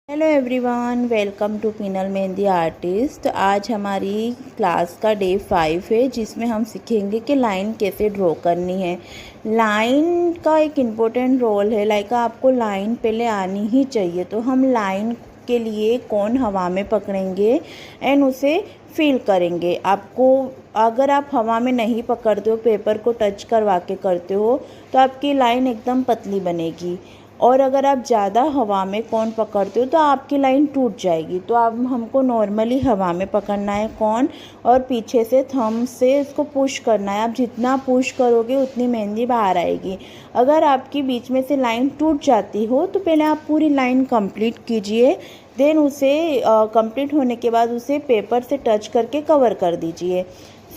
Hello everyone, welcome to Pinal mehndi artist. आज हमारी class का डे 5 है, जिसमें हम सीखेंगे कि लाइन कैसे ड्रॉ करनी है। लाइन का एक इम्पोर्टेंट रोल है, लाइक आपको लाइन पहले आनी ही चाहिए। तो हम लाइन के लिए कौन हवा में पकड़ेंगे एंड उसे फील करेंगे। आपको अगर आप हवा में नहीं पकड़ते हो, पेपर को टच करवा के करते हो, तो आपकी लाइन एकदम पतली बनेगी। और अगर आप ज़्यादा हवा में कौन पकड़ते हो तो आपकी लाइन टूट जाएगी। तो अब हमको नॉर्मली हवा में पकड़ना है कौन, और पीछे से थंब से इसको पुश करना है। आप जितना पुश करोगे उतनी मेहंदी बाहर आएगी। अगर आपकी बीच में से लाइन टूट जाती हो तो पहले आप पूरी लाइन कंप्लीट कीजिए, देन उसे कंप्लीट होने के बाद उसे पेपर से टच करके कवर कर दीजिए।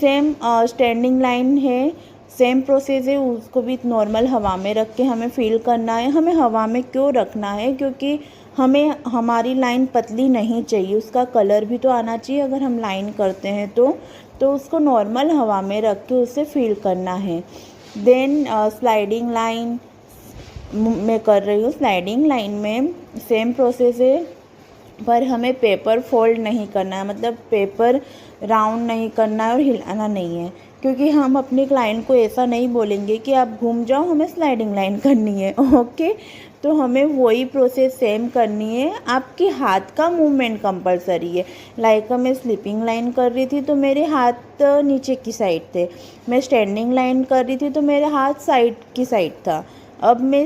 सेम स्टैंडिंग लाइन है, सेम प्रोसेस है, उसको भी नॉर्मल हवा में रख के हमें फील करना है। हमें हवा में क्यों रखना है? क्योंकि हमें हमारी लाइन पतली नहीं चाहिए, उसका कलर भी तो आना चाहिए अगर हम लाइन करते हैं तो उसको नॉर्मल हवा में रख के उसे फील करना है। देन स्लाइडिंग लाइन मैं कर रही हूँ। स्लाइडिंग लाइन में सेम प्रोसेस है, पर हमें पेपर फोल्ड नहीं करना है, मतलब पेपर राउंड नहीं करना है और हिलाना नहीं है। क्योंकि हम अपने क्लाइंट को ऐसा नहीं बोलेंगे कि आप घूम जाओ, हमें स्लाइडिंग लाइन करनी है। ओके, तो हमें वही प्रोसेस सेम करनी है। आपके हाथ का मूवमेंट कंपलसरी है। लाइक मैं स्लीपिंग लाइन कर रही थी तो मेरे हाथ नीचे की साइड थे, मैं स्टैंडिंग लाइन कर रही थी तो मेरे हाथ साइड की साइड था। अब मैं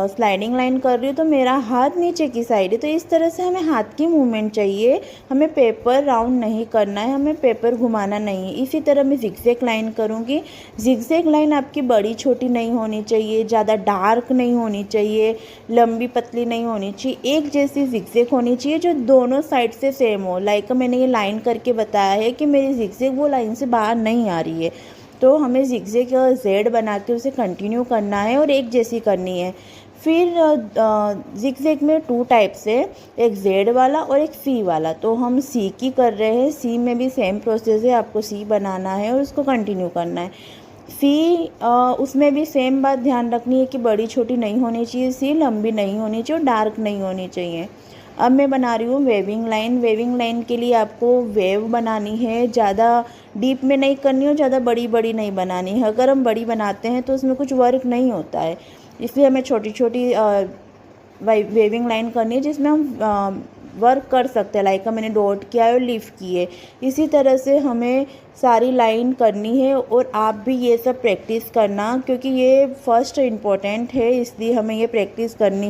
स्लाइडिंग लाइन कर रही हूँ तो मेरा हाथ नीचे की साइड है। तो इस तरह से हमें हाथ की मूवमेंट चाहिए, हमें पेपर राउंड नहीं करना है, हमें पेपर घुमाना नहीं है। इसी तरह मैं जिगजैग लाइन करूँगी। जिगजैग लाइन आपकी बड़ी छोटी नहीं होनी चाहिए, ज़्यादा डार्क नहीं होनी चाहिए, लंबी पतली नहीं होनी चाहिए, एक जैसी जिगजैग होनी चाहिए जो दोनों साइड से सेम हो। लाइक मैंने ये लाइन करके बताया है कि मेरी जिगजैग वो लाइन से बाहर नहीं आ रही है, तो हमें जिगजैग जेड बना के उसे कंटिन्यू करना है और एक जैसी करनी है। फिर जिगजैग में 2 टाइप्स है, एक जेड वाला और एक सी वाला। तो हम सी की कर रहे हैं। सी में भी सेम प्रोसेस है, आपको सी बनाना है और उसको कंटिन्यू करना है। सी उसमें भी सेम बात ध्यान रखनी है कि बड़ी छोटी नहीं होनी चाहिए, सी लंबी नहीं होनी चाहिए और डार्क नहीं होनी चाहिए। अब मैं बना रही हूँ वेविंग लाइन। वेविंग लाइन के लिए आपको वेव बनानी है, ज़्यादा डीप में नहीं करनी हो, ज़्यादा बड़ी बड़ी नहीं बनानी है। अगर हम बड़ी बनाते हैं तो उसमें कुछ वर्क नहीं होता है, इसलिए हमें छोटी छोटी वेविंग लाइन करनी है जिसमें हम वर्क कर सकते हैं। लाइक मैंने डॉट किया है और लीफ की है। इसी तरह से हमें सारी लाइन करनी है और आप भी ये सब प्रैक्टिस करना, क्योंकि ये फर्स्ट इम्पोर्टेंट है, इसलिए हमें ये प्रैक्टिस करनी